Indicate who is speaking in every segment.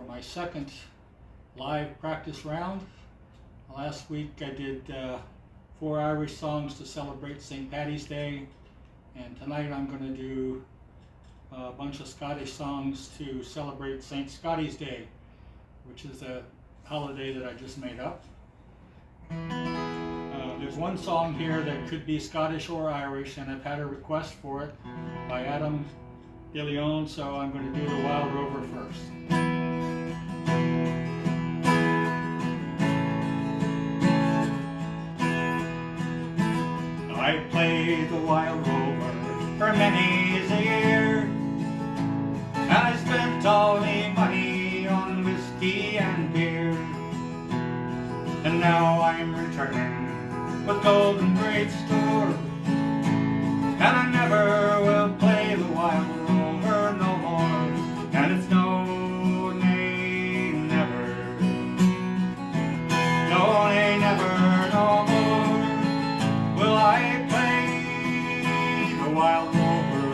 Speaker 1: for my second live practice round. Last week I did 4 Irish songs to celebrate St. Paddy's Day, and tonight I'm going to do a bunch of Scottish songs to celebrate St. Scotty's Day, which is a holiday that I just made up. There's one song here that could be Scottish or Irish, and I've had a request for it by Adam DeLeon, so I'm going to do the Wild Rover first. I played the Wild Rover for many a year, and I spent all my money on whiskey and beer, and now I'm returning with golden great store, and I never will play the Wild Rover no more, and it's no, nay, never, no, nay, never, no more will I play the Wild Rover,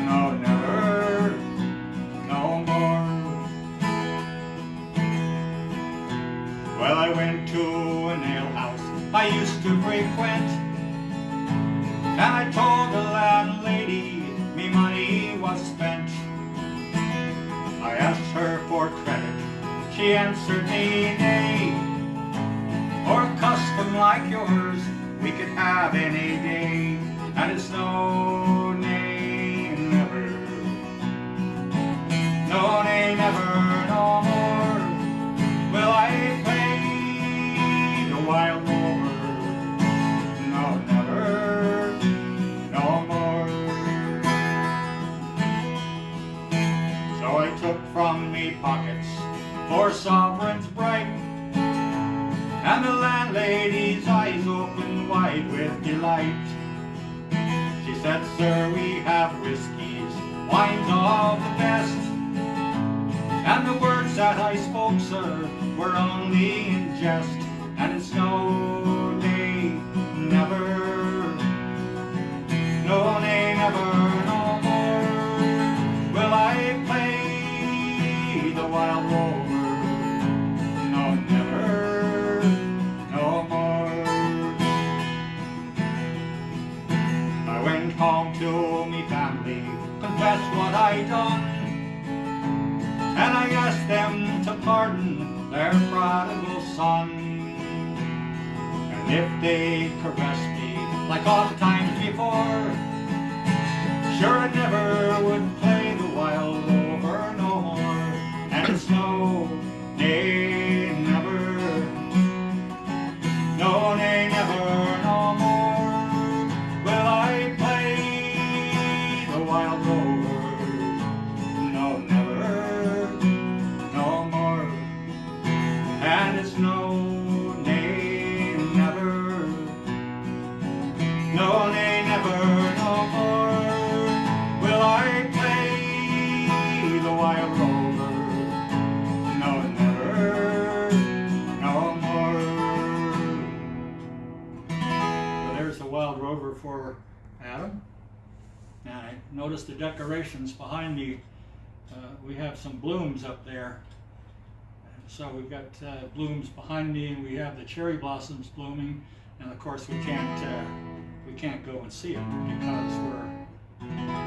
Speaker 1: no, never, no more. Well, I went to an alehouse I used to frequent, and I told the landlady me money was spent. I asked her for credit, she answered me nay, or a custom like yours we could have any day, and it's no, nay, never, no, nay, never, no more will I play the Wild Rover. I took from me pockets 4 sovereigns bright, and the landlady's eyes opened wide with delight. She said, "Sir, we have whiskies, wines of the best, and the words that I spoke, sir, were only in jest, and it's no, nay, never, no, nay, never, no more will I play the Wild Rover, no, never, no more." I went home to me family, confessed what I done, and I asked them to pardon their prodigal son, and if they caressed me like all times before, sure I never would play the Wild Rover no more. And it's no, nay, never, no, nay, never, no more will I play the Wild Rover, no, never, no more, and it's no, nay, never, no, nay, never, no more will I play the Wild Rover. Wild Rover for Adam. And I noticed the decorations behind me. We have some blooms up there. And so we've got blooms behind me, and we have the cherry blossoms blooming. And of course we can't go and see it because we're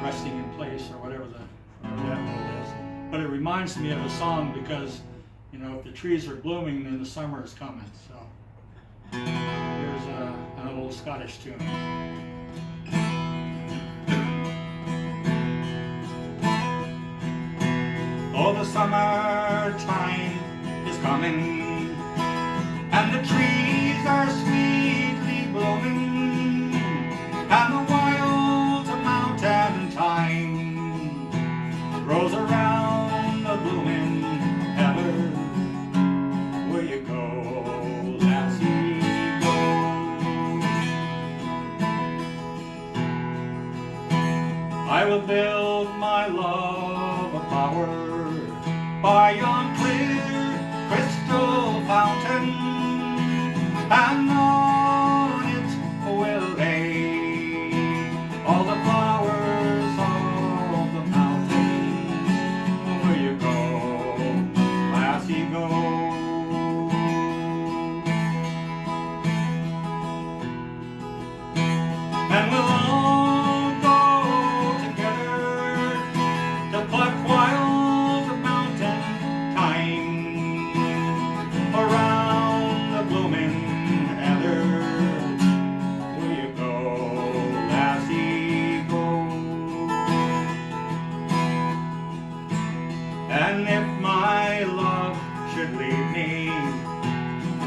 Speaker 1: resting in place, or whatever that word is. But it reminds me of a song, because you know, if the trees are blooming, then the summer is coming. So here's an old Scottish tune. Oh, the summertime is coming, and the trees are sweetly blooming, and the wild mountain thyme grows around the blooming heather. Where you go, lassie, go. I will build my love a bower by yon clear crystal fountain, and on it will lay all the flowers of the mountains. Where you go, And if my love should leave me,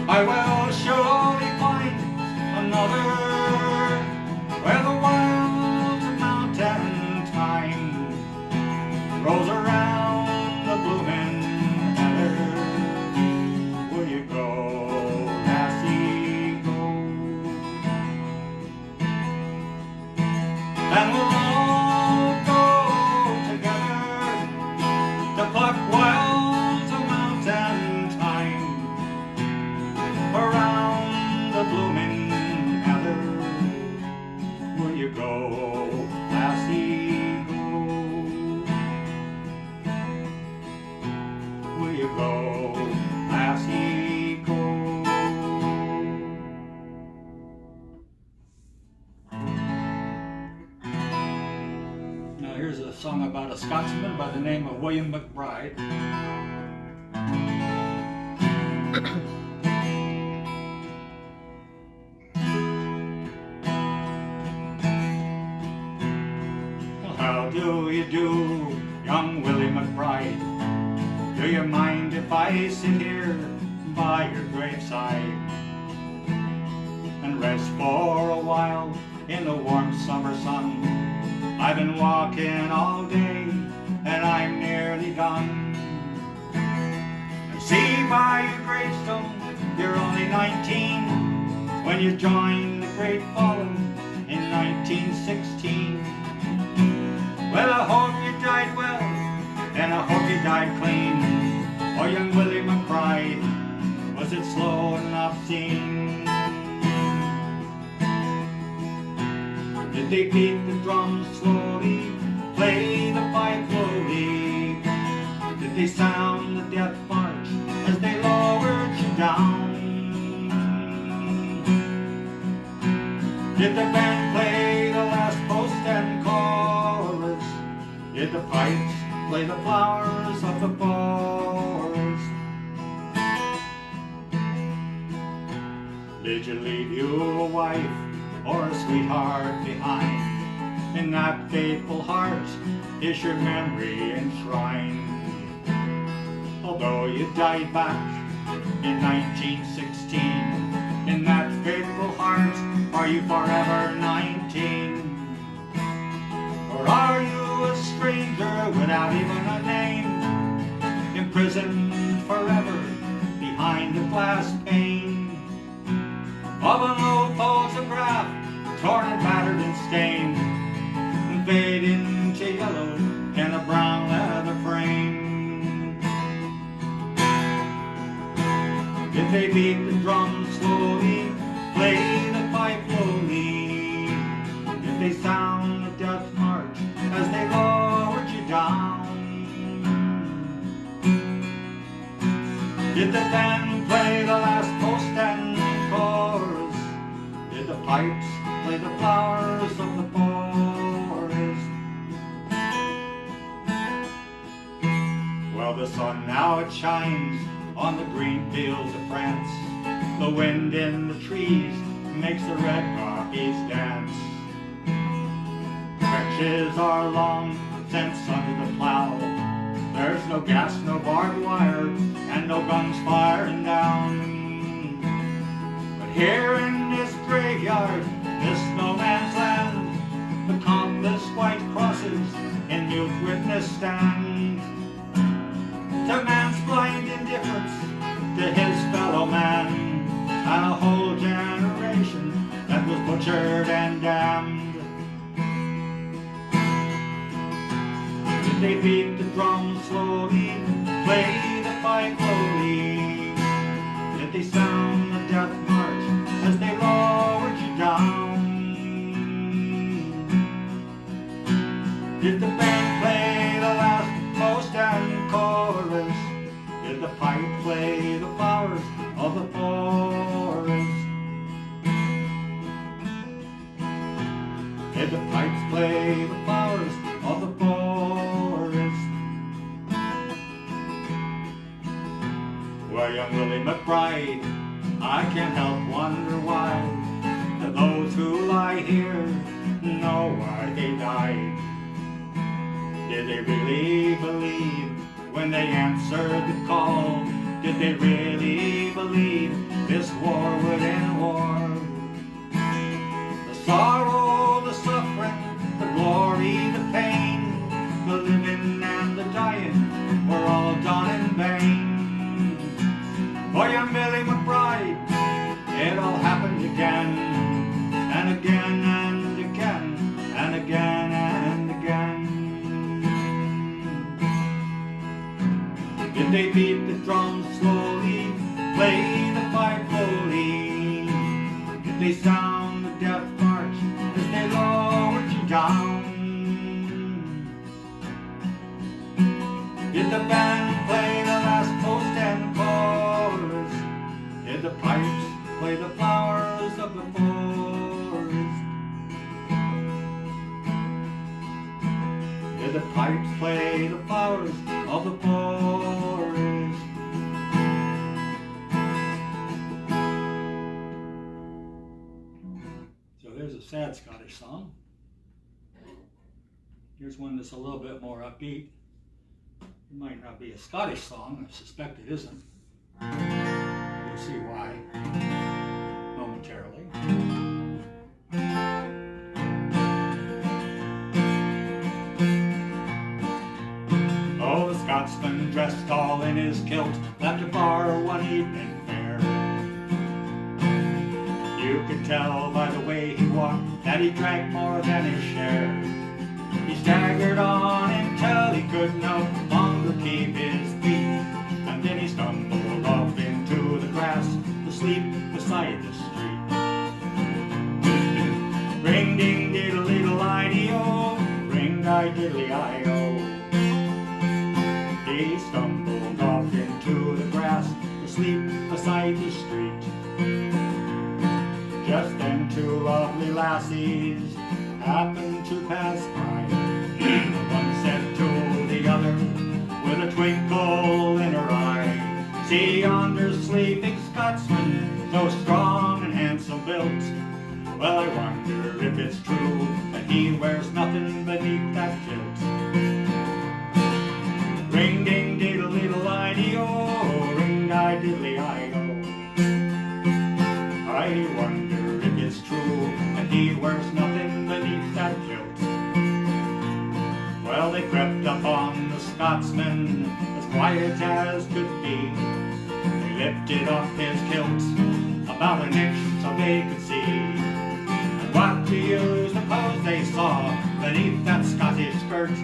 Speaker 1: I will surely find another, where the wild mountain thyme grows around the blooming heather. Will you go, lassie, go? And we'll all go together to pluck wild mountain thyme around the blooming heather. Will you go, lassie, go? Will you go, lassie, go? Now here's a song about a Scotsman by the name of William McBride. How do you do, young Willie McBride? Do you mind if I sit here by your graveside and rest for a while in the warm summer sun? I've been walking all day and I'm nearly done. And see by your gravestone, you're only 19 when you joined the great fallen in 1916. Well, I hope you died well, and I hope you died clean. Oh, young Willie McBride, was it slow and obscene? Did they beat the drums slowly, play the pipe slowly? Did they sound the death march as they lowered you down? Did the band play the last post and chorus? Did the pipes play the flowers of the forest? Did you leave you a wife or a sweetheart behind? In that faithful heart is your memory enshrined. Although you died back in 1916, in that faithful heart are you forever 19? Or are you a stranger without even a name, imprisoned forever behind a glass pane of an old photograph, torn and battered and stained, and fading to yellow in a brown leather frame? Did they beat the drums slowly, play the pipe slowly? Did they sound the death march as they lowered you down? Did the band play the last post and chorus? Did the pipes play the flowers of the forest? Well, the sun now it shines on the green fields of France. The wind in the trees makes the red poppies dance. Trenches are long since under the plow. There's no gas, no barbed wire, and no guns firing down. But here in this graveyard, this no man's land, the countless white crosses in mute witness stand to man's blind indifference to his fellow man, and a whole generation that was butchered and damned. Did they beat the drums slowly, play the pipe slowly? Did they sound the death march as they lowered you down? Did the band play the last post and chorus? Did the pipe play the flowers of the forest? Did the pipes play the flowers of the forest? Well, young Willie McBride, I can't help wonder why to those who lie here know why they died. Did they really believe
Speaker 2: when they answered the call? Did they really believe this war would end war? The sorrow, the suffering, the glory, the pain, the living and the dying were all done in vain. For young Willie McBride, it all happened again, and again, and again, and again, and again. Did they beat the drums slowly, play the pipe slowly? Did they sound the death march as they lowered you down? Did the band play the last post and chorus? Did the pipes play the flowers of the forest? Did the pipes play the flowers of the forest?
Speaker 1: So there's a sad Scottish song. Here's one that's a little bit more upbeat. It might not be a Scottish song, I suspect it isn't. You'll see why momentarily.
Speaker 2: Oh, the Scotsman, dressed all in his kilt, left a bar one evening fair. You could tell by the way he walked that he drank more than his share. He staggered on until he could no longer keep his feet, and then he stumbled off into the grass to sleep beside the street. Ring ding diddle diddle ideo, ring di diddly io. He stumbled off into the grass to sleep beside the street. Just then two lovely lassies happened to pass by. One said to the other with a twinkle in her eye, see yonder sleeping Scotsman, so strong and handsome built. Well, I wonder if it's true that he wears nothing beneath that kilt. Ring ding diddle diddle ideo, ring di diddly io. I wonder if it's true that he wears nothing beneath that kilt. Well, they crept up on the Scotsman as quiet as could be. They lifted up his kilt about an inch so they could see. And what do you suppose they saw beneath that Scottish skirt?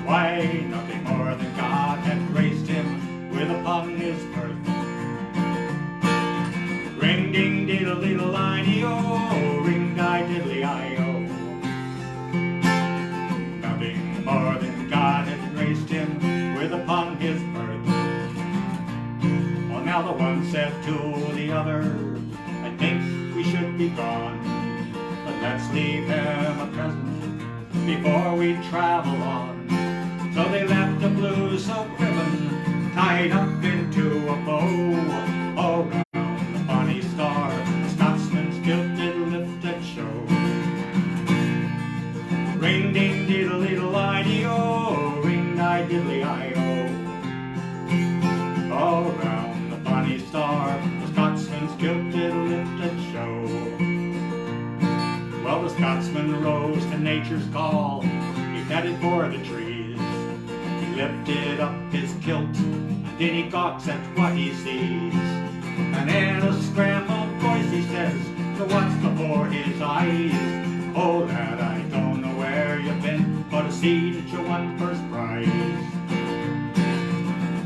Speaker 2: Why, nothing more than God had graced him with upon his birth. Ring ding diddle diddle ideo, ring di diddly io. Nothing more than God had graced him with upon his birth. Well, now the one said to the other, I think we should be gone, but let's leave him a present before we travel on. So they left a blue silk ribbon tied up into a bow around the bonny star, the Scotsman's kilt did lift and show. Ring ding diddle diddle ideo, ring di diddly io. All round the bonny star, the Scotsman's kilt did lift and show. Well, the Scotsman rose to nature's call, he headed for the trees. He lifted up his kilt, and then he gawks at what he sees. And in a scrambled voice he says, to what's before his eyes? Oh lad, I don't know where you've been, but I see that you won first prize.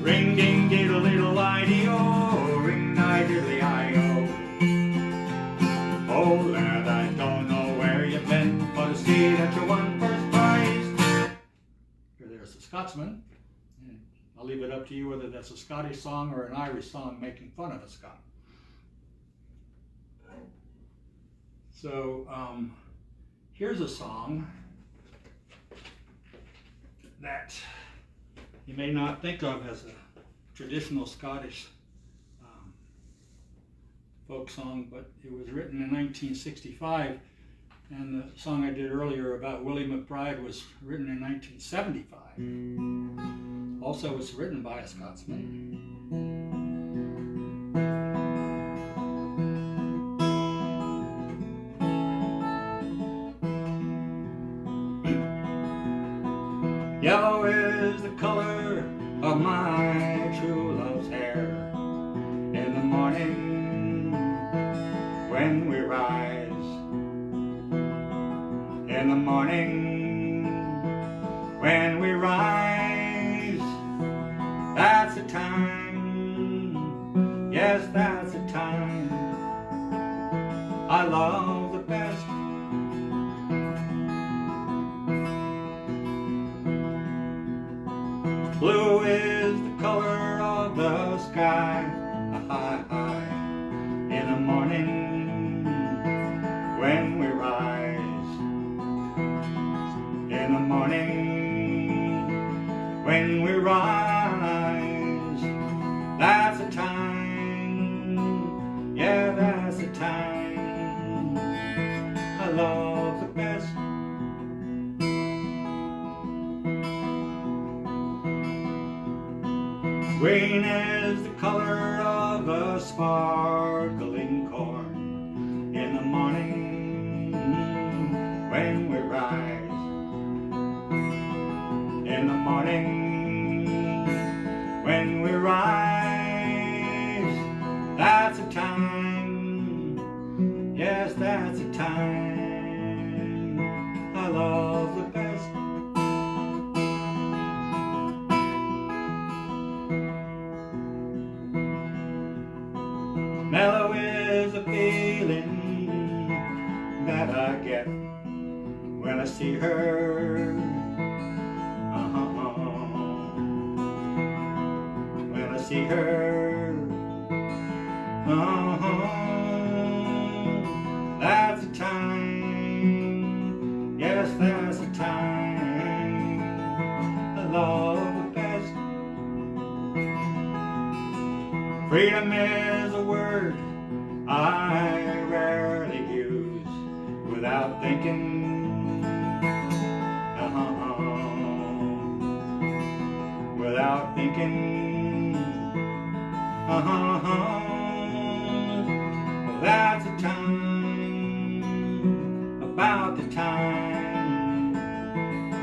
Speaker 2: Ring ding diddle diddle ideo, ring di diddly io. Oh lad, I don't know where you've been, but I see that you won first prize.
Speaker 1: Here, there's the Scotsman. And I'll leave it up to you whether that's a Scottish song or an Irish song making fun of a Scot. So here's a song that you may not think of as a traditional Scottish folk song, but it was written in 1965, and the song I did earlier about Willie McBride was written in 1975. Also, it's written by a Scotsman. Yellow is the color of my true love's hair. In the morning when we rise, in the morning when we rise, that's the time, yes, that's the time I love the best. Blue is the color of the sky, in the morning when we rise, in the morning when we rise, that's the time, yeah, that's the time I love the best. Green is the color of a sparkling corn, in the morning when we rise, in the morning when we rise, that's the time, yes, that's the time I love the best. Mellow is a feeling that I get when I see her. When I see her. That's the time. Yes, that's the time I love the best. Freedom is a word I rarely use without thinking. Without thinking. That's the time, about the time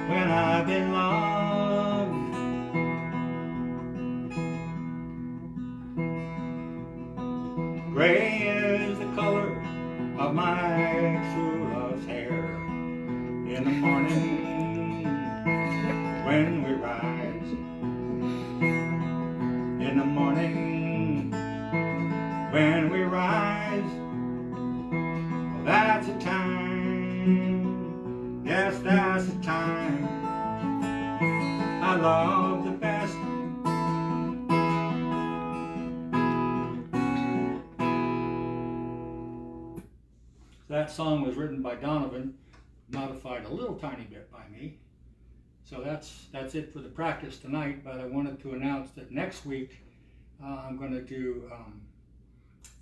Speaker 1: when I've been loved. Gray is the color of my true love's hair. In the morning when we rise, in the morning when we rise, that's the time, yes, that's the time I love the best. That song was written by Donovan, modified a little tiny bit by me. So that's it for the practice tonight, but I wanted to announce that next week I'm going to do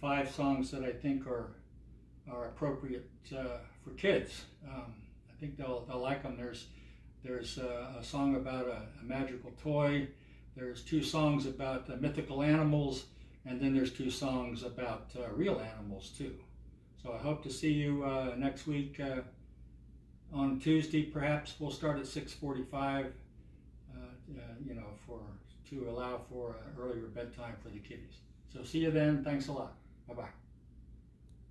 Speaker 1: 5 songs that I think are appropriate for kids. I think they'll like them. There's a song about a magical toy. There's 2 songs about mythical animals, and then there's 2 songs about real animals too. So I hope to see you next week on Tuesday. Perhaps we'll start at 6:45, to allow for earlier bedtime for the kiddies. So see you then. Thanks a lot. Bye-bye.